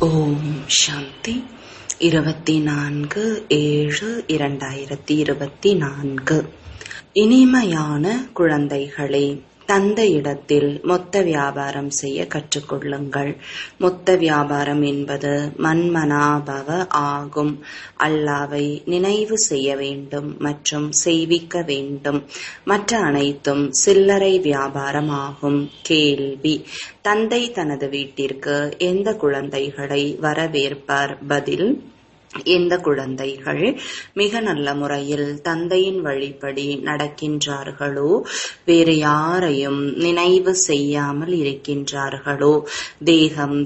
ஓம் சாந்தி. 24/7/2024. இனிமையான குழந்தைகளே, தந்தையிடத்தில் மொத்த வியாபாரம் செய்ய கற்றுக்கொள்ளுங்கள். மொத்த வியாபாரம் என்பது மன்மனாபவ ஆகும். அல்லாவை நினைவு செய்ய வேண்டும் மற்றும் செய்விக்க வேண்டும். மற்ற அனைத்தும் சில்லறை வியாபாரம் ஆகும். கேள்வி: தந்தை தனது வீட்டிற்கு எந்த குழந்தைகளை வரவேற்பார்? பதில்: எந்த குழந்தைகள் மிக நல்ல முறையில் தந்தையின் வழிப்படி நடக்கின்றார்களோ, வேறு யாரையும் நினைவு செய்யாமல் இருக்கின்றார்களோ,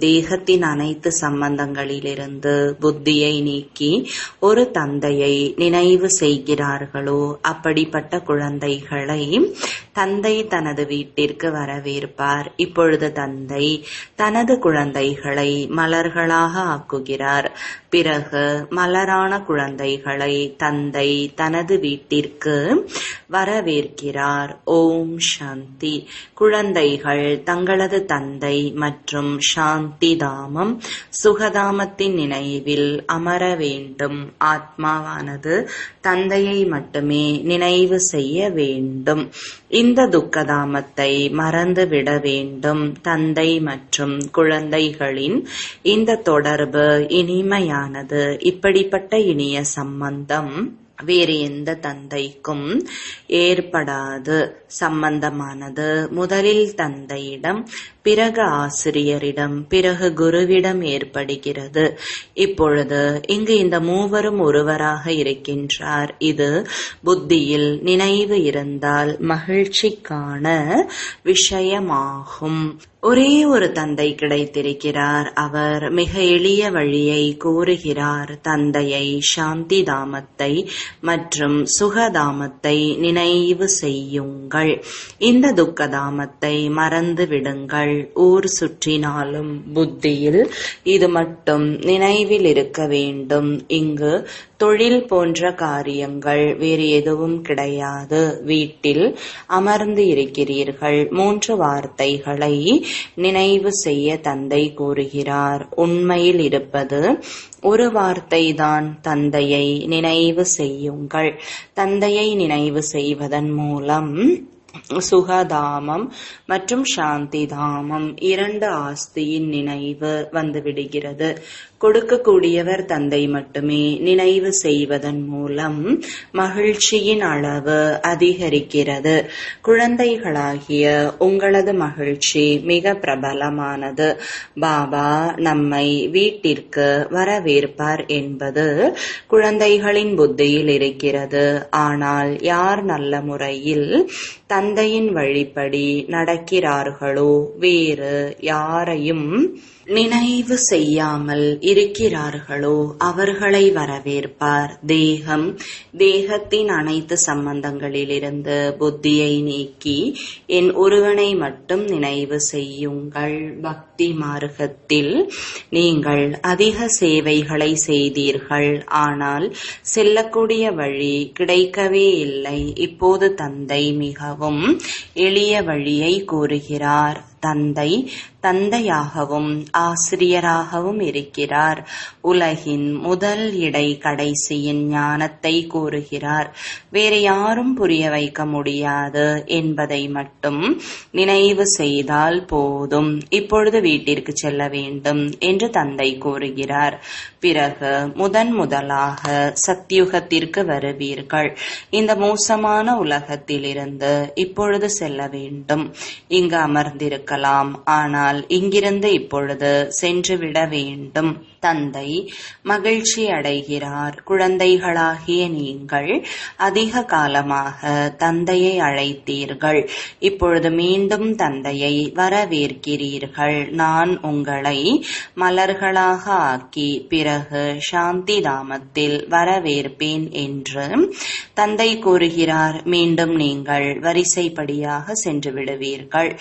தேகத்தின் அனைத்து சம்பந்தங்களிலிருந்து புத்தியை நீக்கி ஒரு தந்தையை நினைவு செய்கிறார்களோ, அப்படிப்பட்ட குழந்தைகளை தந்தை தனது வீட்டிற்கு வரவேற்பார். இப்பொழுது தந்தை தனது குழந்தைகளை மலர்களாக ஆக்குகிறார். பிறகு மலரான குழந்தைகளை தந்தை தனது வீட்டிற்கு வரவேற்கிறார். ஓம் சாந்தி. குழந்தைகள் தங்களது தந்தை மற்றும் சாந்தி தாமம் சுகதாமத்தின் நினைவில் அமர வேண்டும். ஆத்மாவானது தந்தையை மட்டுமே நினைவு செய்ய வேண்டும். இந்த துக்கதாமத்தை மறந்துவிட வேண்டும். தந்தை மற்றும் குழந்தைகளின் இந்த தொடர்பு இனிமையானது. இப்படிப்பட்ட இனிய சம்பந்தம் வேறு எந்த தந்தைக்கும் ஏற்படாது. சம்பந்தமானது முதலில் தந்தையிடம், பிறகு ஆசிரியரிடம், பிறகு குருவிடம் ஏற்படுகிறது. இப்பொழுது இங்கு இந்த மூவரும் ஒருவராக இருக்கின்றார். இது புத்தியில் நினைவு இருந்தால் மகிழ்ச்சிக்கான விஷயமாகும். ஒரே ஒரு தந்தை கிடைத்திருக்கிறார். அவர் மிக எளிய வழியை கூறுகிறார். தந்தையை, சாந்தி தாமத்தை மற்றும் சுகதாமத்தை நினைவு செய்யுங்கள். இந்த துக்கதாமத்தை மறந்து விடுங்கள். ஊர் சுற்றினாலும் புத்தியில் இது மட்டும் நினைவில் இருக்க வேண்டும். இங்கு தொழில் போன்ற காரியங்கள் வேறு எதுவும் கிடையாது. வீட்டில் அமர்ந்து இருக்கிறீர்கள். 3 வார்த்தைகளை நினைவு செய்ய தந்தை கூறுகிறார். உண்மையில் இருப்பது ஒரு வார்த்தைதான். தந்தையை நினைவு செய்யுங்கள். தந்தையை நினைவு செய்வதன் மூலம் சுகதாமம் மற்றும் சாந்தி தாமம் 2 ஆஸ்தியின் நினைவு வந்துவிடுகிறது. கொடுக்கக்கூடியவர் தந்தை மட்டுமே. நினைவு செய்வதன் மூலம் மகிழ்ச்சியின் அளவு அதிகரிக்கிறது. குழந்தைகளாகிய உங்களது மகிழ்ச்சி மிக பிரபலமானது. பாபா நம்மை வீட்டிற்கு வரவேற்பார் என்பது குழந்தைகளின் புத்தியில் இருக்கிறது. ஆனால் யார் நல்ல முறையில் தந்தையின் வழிப்படி நடக்கிறார்களோ, வேறு யாரையும் நினைவு செய்யாமல் இருக்கிறார்களோ, அவர்களை வரவேற்பார். தேகத்தின் அனைத்து சம்பந்தங்களிலிருந்து புத்தியை நீக்கி என் ஒருவனை மட்டும் நினைவு செய்யுங்கள். பக்தி மார்க்கத்தில் நீங்கள் அதிக சேவைகளை செய்தீர்கள். ஆனால் செல்லக்கூடிய வழி கிடைக்கவே இல்லை. இப்போது தந்தை மிகவும் எளிய வழியை கூறுகிறார். தந்தை தந்தையாகவும் ஆசிரியராகவும் இருக்கிறார். உலகின் முதல் இடை கடைசியின் ஞானத்தை கூறுகிறார். வேறு யாரும் புரிய வைக்க முடியாது என்பதை மட்டும் நினைவு செய்தால் போதும். இப்பொழுது வீட்டிற்கு செல்ல வேண்டும் என்று தந்தை கூறுகிறார். பிறகு முதலாக சத்யுகத்திற்கு வருவீர்கள். இந்த மோசமான உலகத்திலிருந்து இப்பொழுது செல்ல வேண்டும். இங்கு அமர்ந்திருக்கலாம், ஆனால் இங்கிருந்து இப்பொழுது சென்றுவிட வேண்டும். தந்தை மகிழ்ச்சி அடைகிறார். குழந்தைகளாகிய நீங்கள் அதிக காலமாக தந்தையை அழைத்தீர்கள். இப்பொழுது மீண்டும் தந்தையை வரவேற்கிறீர்கள். நான் உங்களை மலர்களாக ஆக்கி பிறகு சாந்தி தாமத்தில் வரவேற்பேன் என்று தந்தை கூறுகிறார். மீண்டும் நீங்கள் வரிசைப்படியாக சென்று விடுவீர்கள்.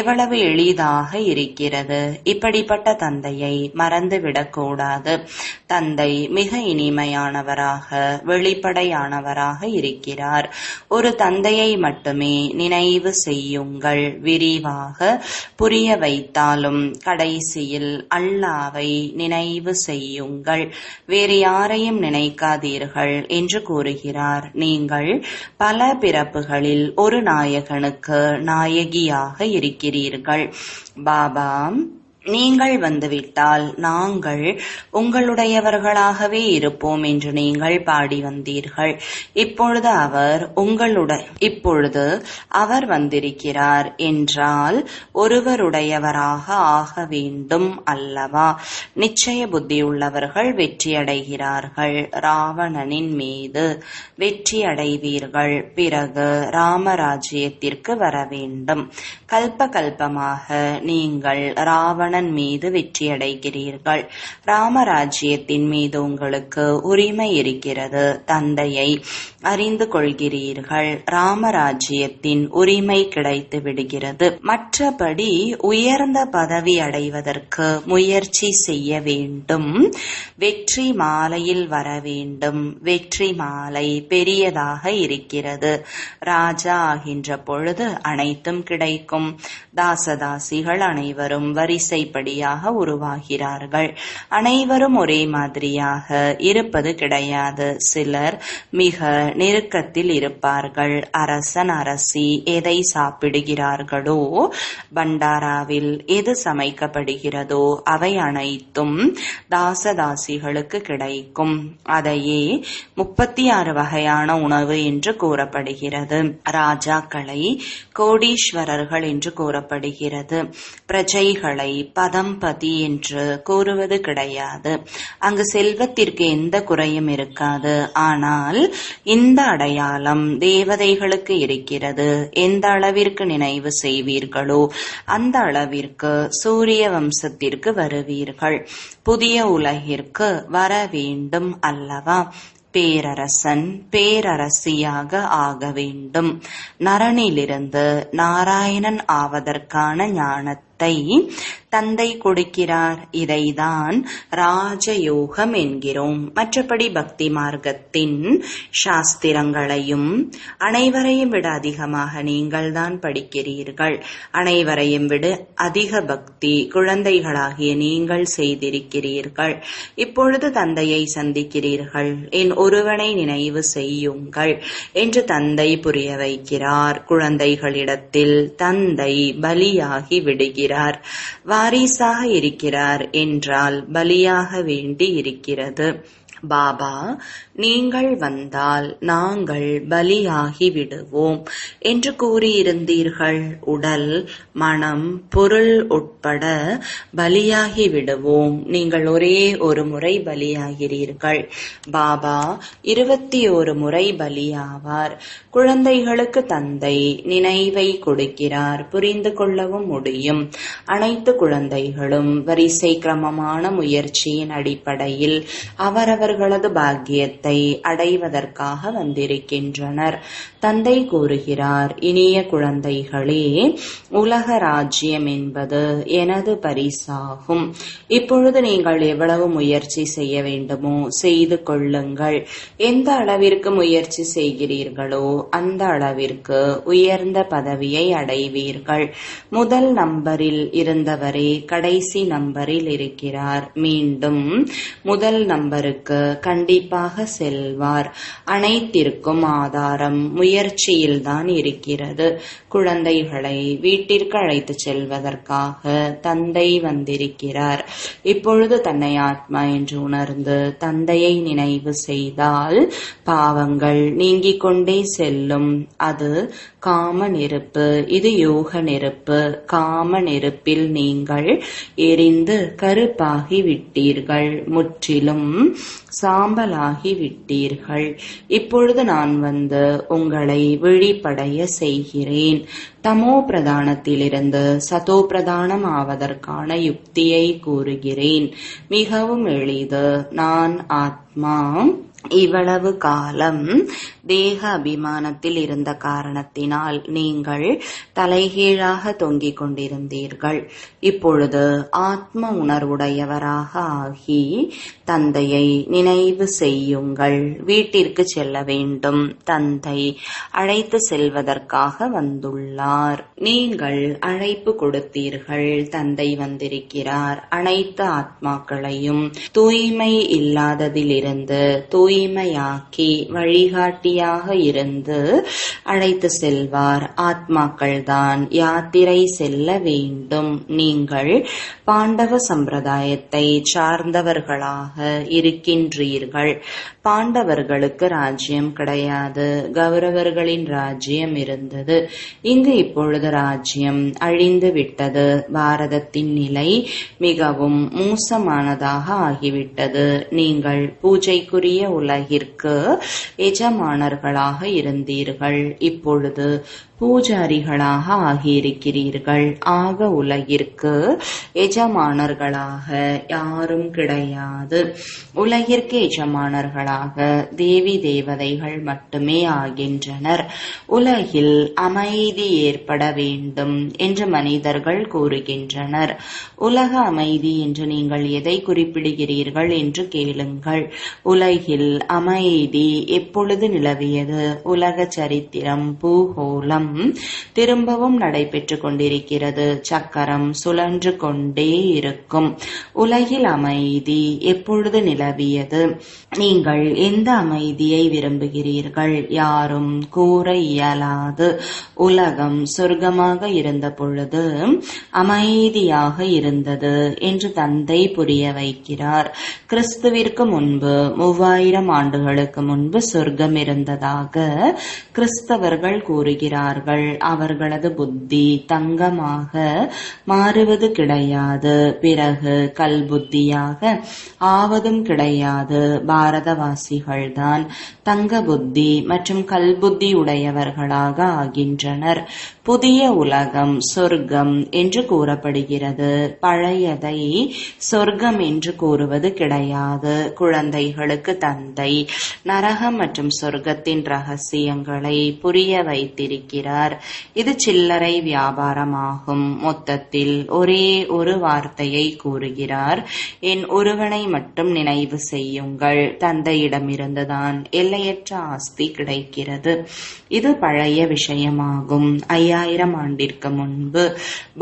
எவ்வளவு எளிதாக இருக்கிறது. இப்படிப்பட்ட தந்தையை மறந்துவிடக்கூடாது. செய்யக்கூடாது. தந்தை மிக இனிமையானவராக வெளிப்படையானவராக இருக்கிறார். ஒரு தந்தையை மட்டுமே நினைவு செய்யுங்கள். விரிவாக புரிய வைத்தாலும் கடைசியில் அல்லாவை நினைவு செய்யுங்கள். வேறு யாரையும் நினைக்காதீர்கள் என்று கூறுகிறார். நீங்கள் பல பிறப்புகளில் ஒரு நாயகனுக்கு நாயகியாக இருக்கிறீர்கள். பாபா, நீங்கள் வந்துவிட்டால் நாங்கள் உங்களுடையவர்களாகவே இருப்போம் என்று நீங்கள் பாடி வந்தீர்கள். இப்பொழுது அவர் வந்திருக்கிறார் என்றால் ஒருவருடையவராக ஆக வேண்டும் அல்லவா? நிச்சய புத்தியுள்ளவர்கள் வெற்றியடைகிறார்கள். ராவணனின் மீது வெற்றி அடைவீர்கள். பிறகு ராமராஜ்யத்திற்கு வர வேண்டும். கல்ப கல்பமாக நீங்கள் ராவணன் மீது வெற்றியடைகிறீர்கள். ராமராஜ்யத்தின் மீது உங்களுக்கு உரிமை இருக்கிறது. தந்தையை அறிந்து கொள்கிறீர்கள். ராமராஜ்யத்தின் உரிமை கிடைத்து விடுகிறது. மற்றபடி உயர்ந்த பதவி அடைவதற்கு முயற்சி செய்ய வேண்டும். வெற்றி மாலையில் வர வேண்டும். வெற்றி மாலை பெரியதாக இருக்கிறது. ராஜா ஆகின்ற பொழுது அனைத்தும் கிடைக்கும். தாசதாசிகள் அனைவரும் வரிசைப்படியாக உருவாகிறார்கள். அனைவரும் ஒரே மாதிரியாக இருப்பது கிடையாது. சிலர் மிக நெருக்கத்தில் இருப்பார்கள். அரசன் அரசி எதை சாப்பிடுகிறார்களோ, பண்டாராவில் எது சமைக்கப்படுகிறதோ அவை அனைத்தும் தாசதாசிகளுக்கு கிடைக்கும். அதையே 36 வகையான உணவு என்று கூறப்படுகிறது. ராஜாக்களை கோடீஸ்வரர்கள் என்று கூறப்படுகிறது. பிரஜைகளை பதம்பதி என்று கூறுவது கிடையாது. அங்கு செல்வத்திற்கு எந்த குறையும் இருக்காது. ஆனால் இந்த அடையாளம் தேவதைகளுக்கு இருக்கிறது. எந்த அளவிற்கு நினைவு செய்வீர்களோ அந்த அளவிற்கு சூரிய வம்சத்திற்கு வருவீர்கள். புதிய உலகிற்கு வர வேண்டும் அல்லவா? பேரரசன் பேரரசியாக ஆக வேண்டும். நரனிலிருந்து நாராயணன் ஆவதற்கான ஞானத்தை தந்தை கொடுக்கிறார். இதைதான் ராஜயோகம் என்கிறோம். மற்றபடி பக்தி மார்க்கத்தின் சாஸ்திரங்களையும் அனைவரையும் விட அதிகமாக நீங்கள் தான் படிக்கிறீர்கள். அனைவரையும் விட அதிக பக்தி குழந்தைகளாகிய நீங்கள் செய்திருக்கிறீர்கள். இப்பொழுது தந்தையை சந்திக்கிறீர்கள். என் ஒருவனை நினைவு செய்யுங்கள் என்று தந்தை புரிய வைக்கிறார். குழந்தைகளிடத்தில் தந்தை பலியாகி விடுகிறார். வாரிசாக இருக்கிறார் என்றால் பலியாக வேண்டி இருக்கிறது. பாபா, நீங்கள் வந்தால் நாங்கள் பலியாகி விடுவோம் என்று கூறியிருந்தீர்கள். உடல், மனம், பொருள் உட்பட பலியாகி விடுவோம். நீங்கள் ஒரே ஒரு முறை பலியாகிறீர்கள். பாபா 21 முறை பலியாவார். குழந்தைகளுக்கு தந்தை நினைவை கொடுக்கிறார். புரிந்து கொள்ளவும் முடியும். அனைத்து குழந்தைகளும் வரிசை கிரமமான முயற்சியின் அடிப்படையில் அவரவர்களது பாக்கியத்தை அடைவதற்காக வந்திருக்கின்றனர். தந்தை கூறுகிறார், இனிய குழந்தைகளே, உலக ராஜ்யம் என்பது எனது பரிசாகும். இப்பொழுது நீங்கள் எவ்வளவு முயற்சி செய்ய வேண்டுமோ செய்து கொள்ளுங்கள். எந்த அளவிற்கு முயற்சி செய்கிறீர்களோ அந்த அளவிற்கு உயர்ந்த பதவியை அடைவீர்கள். முதல் நம்பரில் இருந்தவரே கடைசி நம்பரில் இருக்கிறார். மீண்டும் முதல் நம்பருக்கு கண்டிப்பாக செல்வார். அனைத்திற்கும் ஆதாரம் முயற்சியில்தான் இருக்கிறது. குழந்தைகளை வீட்டிற்கு அழைத்து செல்வதற்காக தந்தை வந்திருக்கிறார். இப்பொழுது தன்னை ஆத்மா என்று உணர்ந்து தந்தையை நினைவு செய்தால் பாவங்கள் நீங்கிக் கொண்டே செல்லும். அது காம நெருப்பு, இது யோக நெருப்பு. காம நெருப்பில் நீங்கள் எரிந்து கருப்பாகி விட்டீர்கள். முற்றிலும் சாம்பலாகி விட்டீர்கள். இப்பொழுது நான் வந்து உங்களை விழிப்படைய செய்கிறேன். தமோ பிரதானத்திலிருந்து சதோ பிரதானம் ஆவதற்கான யுக்தியை கூறுகிறேன். மிகவும் எளிது. நான் ஆத்மா, இவ்வளவு காலம் தேக அபிமானத்தில் இருந்த காரணத்தினால் நீங்கள் தலைகீழாக தொங்கிக் கொண்டிருந்தீர்கள். இப்பொழுது ஆத்ம உணர்வுடையவராக ஆகி தந்தையை நினைவு செய்யுங்கள். வீட்டிற்கு செல்ல வேண்டும். தந்தை அழைத்து செல்வதற்காக வந்துள்ளார். நீங்கள் அழைப்பு கொடுத்தீர்கள். தந்தை வந்திருக்கிறார். அனைத்து ஆத்மாக்களையும் தூய்மை இல்லாததிலிருந்து தூய்மையாக்கி வழிகாட்டியாக இருந்து அழைத்து செல்வார். ஆத்மாக்கள்தான் யாத்திரை செல்ல வேண்டும். நீங்கள் பாண்டவ சம்பிரதாயத்தை சார்ந்தவர்களாக இருக்கின்றீர்கள். பாண்டவர்களுக்கு ராஜ்யம் கிடையாது. கௌரவர்களின் ராஜ்யம் இருந்தது. இங்கு இப்பொழுது ராஜ்யம் அழிந்து விட்டது. பாரதத்தின் நிலை மிகவும் மோசமானதாக ஆகிவிட்டது. நீங்கள் பூஜைக்குரிய உலகிற்கு எஜமானர்களாக இருந்தீர்கள். இப்பொழுது பூஜாரிகளாக ஆகியிருக்கிறீர்கள். ஆக உலகிற்கு எஜமானர்களாக யாரும் கிடையாது. உலகிற்கு எஜமானர்களாக தேவி தேவதைகள் மட்டுமே ஆகின்றனர். உலகில் அமைதி ஏற்பட வேண்டும் என்று மனிதர்கள் கூறுகின்றனர். உலக அமைதி என்று நீங்கள் எதை குறிப்பிடுகிறீர்கள் என்று கேளுங்கள். உலகில் அமைதி எப்பொழுது நிலவியது? உலக சரித்திரம், பூகோளம் திரும்பவும் நடைபெற்று கொண்டிருக்கிறது. சக்கரம் சுழன்று கொண்டே இருக்கும். உலகில் அமைதி எப்பொழுது நிலவியது? நீங்கள் எந்த அமைதியை விரும்புகிறீர்கள்? யாரும் கூற இயலாது. உலகம் சொர்க்கமாக இருந்த பொழுது அமைதியாக இருந்தது என்று தந்தை புரிய வைக்கிறார். கிறிஸ்துவிற்கு முன்பு 3000 ஆண்டுகளுக்கு முன்பு சொர்க்கம் இருந்ததாக கிறிஸ்தவர்கள் கூறுகிறார்கள். அவர்களது புத்தி தங்கமாக மாறுவது கிடையாது. பிறகு கல் புத்தியாக ஆவதும் கிடையாது. பாரதவாசிகள்தான் தங்க புத்தி மற்றும் கல் புத்தி உடையவர்களாக ஆகின்றனர். புதிய உலகம் சொர்க்கம் என்று கூறப்படுகிறது. பழையதை சொர்க்கம் என்று கூறுவது கிடையாது. குழந்தைகளுக்கு தந்தை நரகம் மற்றும் சொர்க்கத்தின் ரகசியங்களை புரிய வைத்திருக்கிறார். இது சில்லறை வியாபாரமாகும். மொத்தத்தில் ஒரே ஒரு வார்த்தையை கூறுகிறார். என் ஒருவனை மட்டும் நினைவு செய்யுங்கள். தந்தையிடமிருந்துதான் எல்லையற்ற ஆஸ்தி கிடைக்கிறது. இது பழைய விஷயமாகும். 5000 ஆண்டிற்கு முன்பு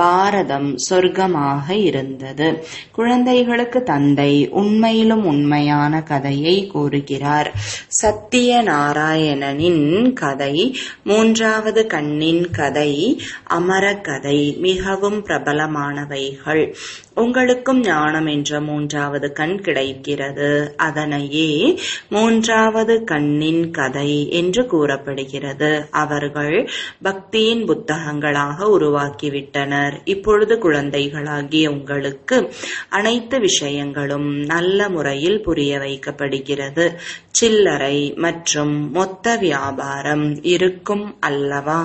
பாரதம் சொர்க்கமாக இருந்தது. குழந்தைகளுக்கு தந்தை உண்மையிலும் உண்மையான கதையை கூறுகிறார். சத்திய நாராயணனின் கதை, 3வது கண்ணின் கதை, அமர கதை மிகவும் பிரபலமானவைகள். உங்களுக்கும் ஞானம் என்ற 3வது கண் கிடைக்கிறது. அதனையே 3வது கண்ணின் கதை என்று கூறப்படுகிறது. அவர்கள் பக்தியின் புத்தகங்களாக உருவாக்கிவிட்டனர். இப்பொழுது குழந்தைகளாகிய உங்களுக்கு அனைத்து விஷயங்களும் நல்ல முறையில் புரிய வைக்கப்படுகிறது. சில்லறை மற்றும் மொத்த வியாபாரம் இருக்கும் அல்லவா?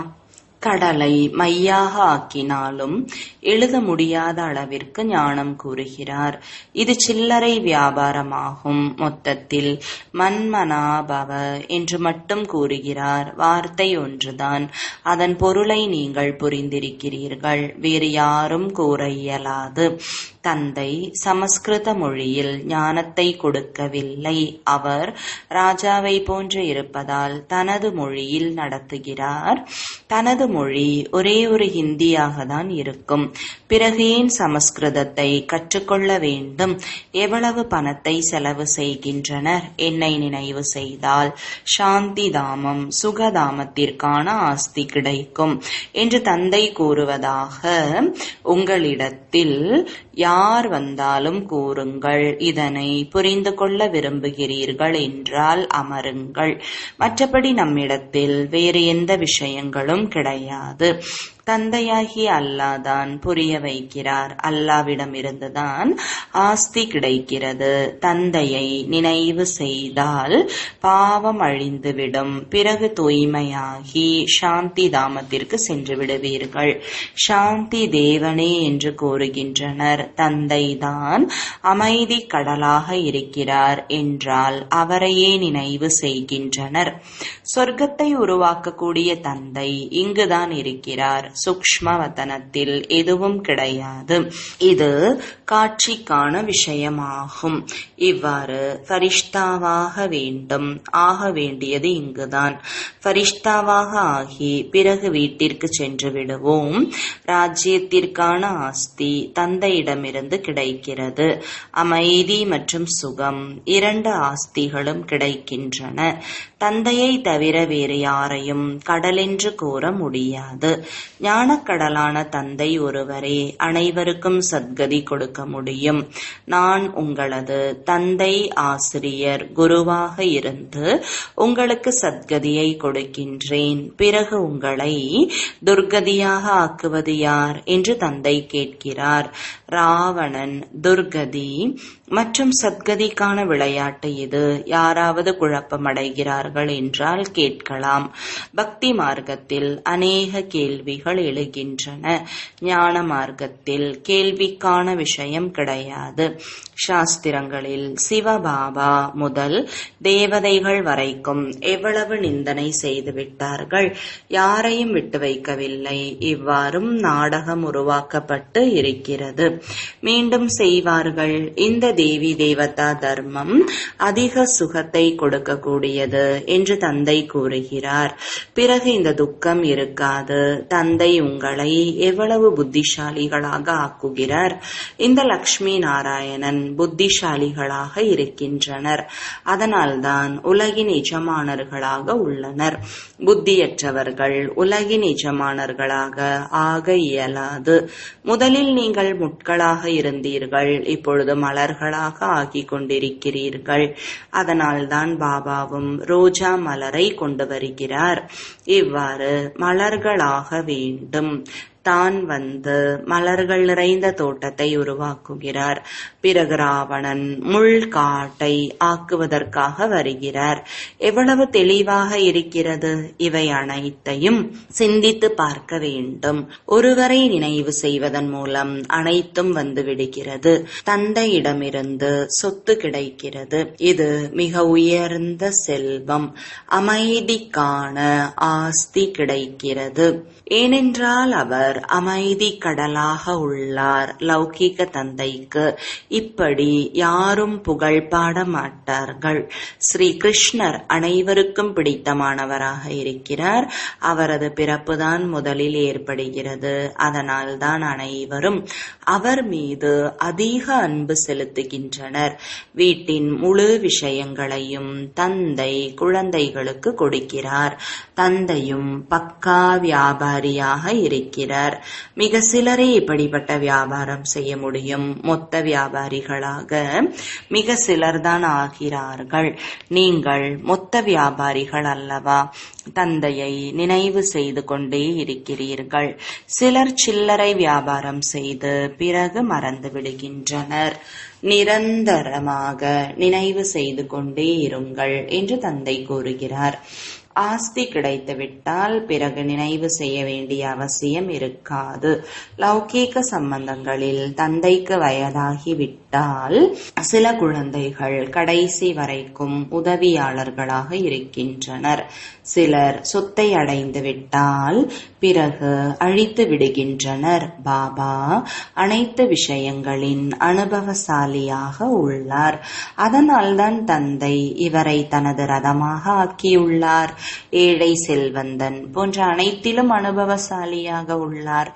கடலை மையாக ஆக்கினாலும் எழுத முடியாத அளவிற்கு ஞானம் கூறுகிறார். இது சில்லறை வியாபாரமாகும். மொத்தத்தில் மன்மனாபவ என்று மட்டும் கூறுகிறார். வார்த்தை ஒன்றுதான். அதன் பொருளை நீங்கள் புரிந்திருக்கிறீர்கள். வேறு யாரும் கூற இயலாது. தந்தை சமஸ்கிருத மொழியில் ஞானத்தை கொடுக்கவில்லை. அவர் ராஜாவை போன்று இருப்பதால் தனது மொழியில் நடத்துகிறார். தனது மொழி ஒரே ஒரு ஹிந்தியாக தான் இருக்கும். பிறகு ஏன் சமஸ்கிருதத்தை கற்றுக்கொள்ள வேண்டும்? எவ்வளவு பணத்தை செலவு செய்கின்றனர்? என்னை நினைவு செய்தால் சாந்தி தாமம், சுகதாமத்திற்கான ஆஸ்தி கிடைக்கும் என்று தந்தை கூறுவதாக உங்களிடத்தில் யார் வந்தாலும் கூறுங்கள். இதனை புரிந்து கொள்ள விரும்புகிறீர்கள் என்றால் அமருங்கள். மற்றபடி நம்மிடத்தில் வேறு எந்த விஷயங்களும் கிடையாது. தந்தையாகிய அல்லாதான் புரிய வைக்கிறார். அல்லாவிடமிருந்துதான் ஆஸ்தி கிடைக்கிறது. தந்தையை நினைவு செய்தால் பாவம் அழிந்துவிடும். பிறகு தூய்மையாகி சாந்தி தாமத்திற்கு சென்று விடுவீர்கள். சாந்தி தேவனே என்று கூறுகின்றனர். தந்தைதான் அமைதி கடலாக இருக்கிறார் என்றால் அவரையே நினைவு செய்கின்றனர். சொர்க்கத்தை உருவாக்கக்கூடிய தந்தை இங்குதான் இருக்கிறார். சூக்ஷ்ம வதனத்தில் எதுவும் கிடையாது. இது காட்சிக்கான விஷயமாகும். இவ்வாறு ஃபரிஷ்தாவாக வேண்டும். ஆக வேண்டியது இங்குதான். ஃபரிஷ்தாவாக ஆகி பிறகு வீட்டிற்கு சென்று விடுவோம். ராஜ்யத்திற்கான ஆஸ்தி தந்தையிடமிருந்து கிடைக்கிறது. அமைதி மற்றும் சுகம் 2 ஆஸ்திகளும் கிடைக்கின்றன. தந்தையை தவிர வேறு யாரையும் கடலென்று கூற முடியாது. ஞானக்கடலான தந்தை ஒருவரே அனைவருக்கும் சத்கதி கொடுக்க முடியும். நான் உங்களது தந்தை, ஆசிரியர், குருவாக இருந்து உங்களுக்கு சத்கதியை கொடுக்கின்றேன். பிறகு உங்களை துர்கதியாக ஆக்குவது யார் என்று தந்தை கேட்கிறார். ராவணன் துர்கதி மற்றும் சத்கதிக்கான விளையாட்டு இது. யாராவது குழப்பமடைகிறார்கள் என்றால் கேட்கலாம். பக்தி மார்க்கத்தில் அநேக கேள்விகள் எழுகின்றன. ஞான மார்க்கத்தில் கேள்விக்கான விஷயம் கிடையாது. சாஸ்திரங்களில் சிவபாபா முதல் தேவதைகள் வரைக்கும் எவ்வளவு நிந்தனை செய்துவிட்டார்கள். யாரையும் விட்டு வைக்கவில்லை. இவ்வாறும் நாடகம் உருவாக்கப்பட்டு இருக்கிறது. மீண்டும் செய்வார்கள். இந்த தேவி தேவதா தர்மம் அதிக சுகத்தை கொடுக்கக்கூடியது என்று தந்தை கூறுகிறார். பிறகு இந்த துக்கம் இருக்காது. தந்தை உங்களை எவ்வளவு புத்திசாலிகளாக ஆக்குகிறார். இந்த லக்ஷ்மி நாராயணன் புத்திசாலிகளாக இருக்கின்றனர். அதனால்தான் உலகின் எஜமானர்களாக உள்ளனர். புத்தியற்றவர்கள் உலகின் எஜமானர்களாக ஆக இயலாது. முதலில் நீங்கள் முட்களாக இருந்தீர்கள். இப்பொழுது மலர்களாக ஆகிக் கொண்டிருக்கிறீர்கள். அதனால்தான் பாபாவும் ரோஜா மலரை கொண்டு வருகிறார். இவ்வாறு மலர்களாக வேண்டும். தான் வந்து மலர்கள் நிறைந்த தோட்டத்தை உருவாக்குகிறார். பிறகு ராவணன் முள்காட்டை ஆக்குவதற்காக வருகிறார். எவ்வளவு தெளிவாக இருக்கிறது. இவை அனைத்தையும் சிந்தித்து பார்க்க வேண்டும். ஒருவரை நினைவு செய்வதன் மூலம் அனைத்தும் வந்து விடுகிறது. தந்தையிடமிருந்து சொத்து கிடைக்கிறது. இது மிக உயர்ந்த செல்வம். அமைதிக்கான ஆஸ்தி கிடைக்கிறது. ஏனென்றால் அவர் அமைதி கடலாக உள்ளார். லௌகீக தந்தைக்கு இப்படி யாரும் புகழ் பாட மாட்டார்கள். ஸ்ரீ கிருஷ்ணர் அனைவருக்கும் பிடித்தமானவராக இருக்கிறார். அவரது பிறப்புதான் முதலில் ஏற்படுகிறது. அதனால் தான் அனைவரும் அவர் மீது அதிக அன்பு செலுத்துகின்றனர். வீட்டின் முழு விஷயங்களையும் தந்தை குழந்தைகளுக்கு கொடுக்கிறார். தந்தையும் பக்கா வியாபாரியாக இருக்கிறார். மிக சிலரே இப்படிப்பட்ட வியாபாரம் செய்ய முடியும். மொத்த வியாபாரிகளாக மிக சிலர்தான் ஆகிறார்கள். நீங்கள் மொத்த வியாபாரிகள் அல்லவா? தந்தையை நினைவு செய்து கொண்டே இருக்கிறீர்கள். சிலர் சில்லறை வியாபாரம் செய்து பிறகு மறந்து விடுகின்றனர். நிரந்தரமாக நினைவு செய்து கொண்டே இருங்கள் என்று தந்தை கூறுகிறார். ஆஸ்தி கிடைத்துவிட்டால் பிறகு நினைவு செய்ய வேண்டிய அவசியம் இருக்காது. லௌகீக சம்பந்தங்களில் தந்தைக்கு வயதாகிவிட்டால் சில குழந்தைகள் கடைசி வரைக்கும் உதவியாளர்களாக இருக்கின்றனர். சிலர் சொத்தை அடைந்து விட்டால் பிறகு அழித்து விடுகின்றனர். பாபா அனைத்து விஷயங்களின் அனுபவசாலியாக உள்ளார். அதனால்தான் தந்தை இவரை தனது ரதமாக ஆக்கியுள்ளார். ஏழை செல்வந்தன் போன்ற அனைத்திலும் அனுபவசாலியாக உள்ளார்.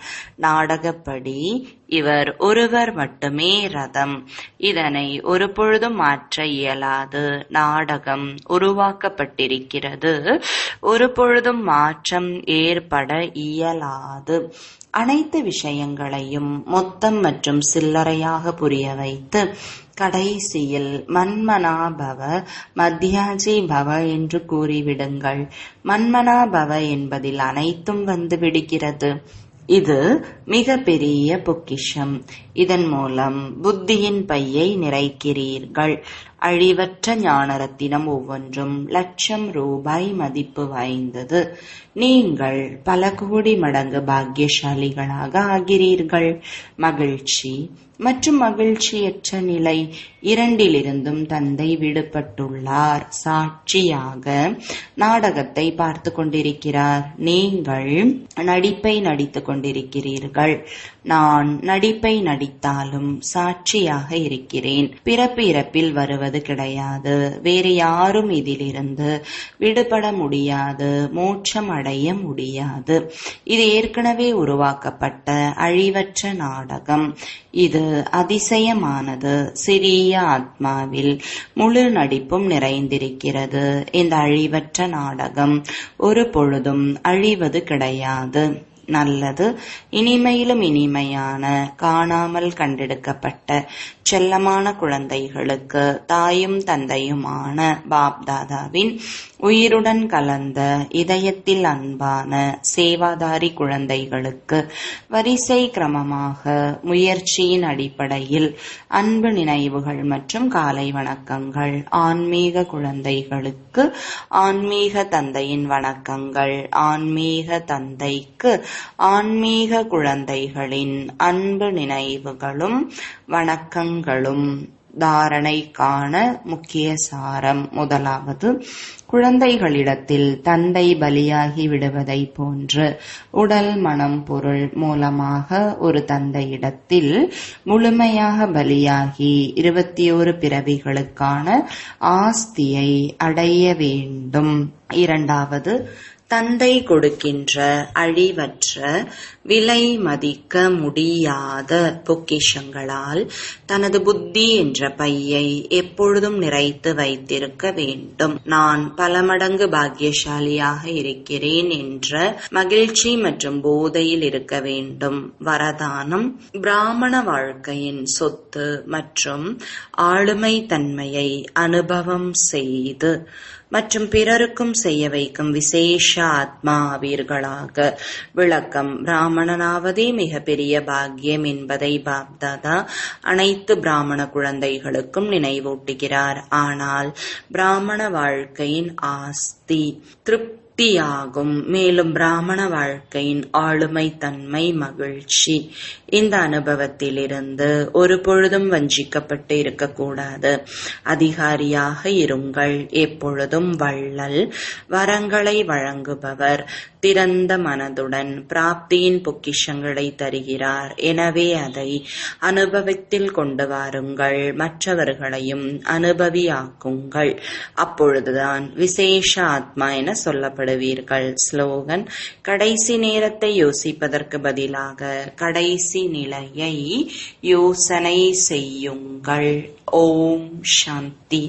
நாடகப்படி இவர் ஒருவர் மட்டுமே ரதம். இதனை ஒரு பொழுதும் மாற்ற இயலாது. நாடகம் உருவாக்கப்பட்டிருக்கிறது. ஒரு பொழுதும் மாற்றம் ஏற்பட இயலாது. அனைத்து விஷயங்களையும் மொத்தம் மற்றும் சில்லறையாக புரிய வைத்து கடைசியில் மன்மனாபவ மத்யாஜி பவ என்று கூறிவிடுங்கள். மன்மனாபவ என்பதில் அனைத்தும் வந்து விடுகிறது. இது மிக பெரிய பொக்கிஷம். இதன் மூலம் புத்தியின் பையை நிறைக்கிறீர்கள். அழிவற்ற ஞானரத்தினம் ஒவ்வொன்றும் ₹1,00,000 மதிப்பு வாய்ந்தது. நீங்கள் பல கோடி மடங்கு பாக்கியசாலிகளாக ஆகிறீர்கள். மகிழ்ச்சி மற்றும் மகிழ்ச்சியற்ற நிலை இரண்டிலிருந்தும் தந்தை விடுபட்டுள்ளார். சாட்சியாக நாடகத்தை பார்த்து கொண்டிருக்கிறார். நீங்கள் நடிப்பை நடித்துக் கொண்டிருக்கிறீர்கள். நான் நடிப்பை நடித்தாலும் சாட்சியாக இருக்கிறேன். பிறப்பு இறப்பில் வருவது கிடையாது. வேறு யாரும் இதிலிருந்து விடுபட முடியாது. மோட்சம் அடைய முடியாது. இது ஏற்கனவே உருவாக்கப்பட்ட அழிவற்ற நாடகம். இது அதிசயமானது. சிறிய ஆத்மாவில் முழு நடிப்பும் நிறைந்திருக்கிறது. இந்த அழிவற்ற நாடகம் ஒரு பொழுதும் அழிவது கிடையாது. நல்லது. இனிமையிலும் இனிமையான காணாமல் கண்டெடுக்கப்பட்ட செல்லமான குழந்தைகளுக்கு தாயும் தந்தையுமான பாப்தாதாவின் உயிருடன் கலந்த இதயத்தில் அன்பான சேவாதாரி குழந்தைகளுக்கு வரிசை கிரமமாக முயற்சியின் அடிப்படையில் அன்பு நினைவுகள் மற்றும் காலை வணக்கங்கள். ஆன்மீக குழந்தைகளுக்கு ஆன்மீக தந்தையின் வணக்கங்கள். ஆன்மீக தந்தைக்கு ஆன்மீக குழந்தைகளின் அன்பு நினைவுகளும் வணக்கங்களும். தாரணைக்கான முக்கிய சாரம். முதலாவது, குழந்தைகளிடத்தில் தந்தை பலியாகி விடுவதை போன்று உடல் மனம் பொருள் மூலமாக ஒரு தந்தையிடத்தில் முழுமையாக பலியாகி 21 பிறவிகளுக்கான ஆஸ்தியை அடைய வேண்டும். இரண்டாவது, தந்தை கொடுக்கின்ற அழிவற்ற விலை மதிக்க முடியாத பொக்கிஷங்களால் தனது புத்தி என்ற பையை எப்பொழுதும் நிறைத்து வைத்திருக்க வேண்டும். நான் பல மடங்கு பாக்கியசாலியாக இருக்கிறேன் என்ற மகிழ்ச்சி மற்றும் போதையில் இருக்க வேண்டும். வரதானம். பிராமண வாழ்க்கையின் சொத்து மற்றும் ஆளுமை தன்மையை அனுபவம் செய்து மற்றும் பிறருக்கும் செய்ய வைக்கும் விசேஷ ஆத்மா ஆவீர்களாக. விளக்கம். பிராமணனாவதே மிக பெரிய பாக்கியம் என்பதை பாப்தாதா அனைத்து பிராமண குழந்தைகளுக்கும் நினைவூட்டுகிறார். ஆனால் பிராமண வாழ்க்கையின் ஆஸ்தி திருப்தியாகும். மேலும் பிராமண வாழ்க்கையின் ஆளுமை தன்மை மகிழ்ச்சி. இந்த அனுபவத்திலிருந்து ஒரு பொழுதும் வஞ்சிக்கப்பட்டு இருக்கக்கூடாது. அதிகாரியாக இருங்கள். எப்பொழுதும் வள்ளல், வரங்களை வழங்குபவர், திறந்த மனதுடன் பிராப்தியின் பொக்கிஷங்களை தருகிறார். எனவே அதை அனுபவத்தில் கொண்டு வாருங்கள். மற்றவர்களையும் அனுபவியாக்குங்கள். அப்பொழுதுதான் விசேஷ ஆத்மா என சொல்லப்படுவீர்கள். ஸ்லோகன். கடைசி நேரத்தை யோசிப்பதற்கு பதிலாக கடைசி நிலையை யோசனை செய்யுங்கள். ஓம் சாந்தி.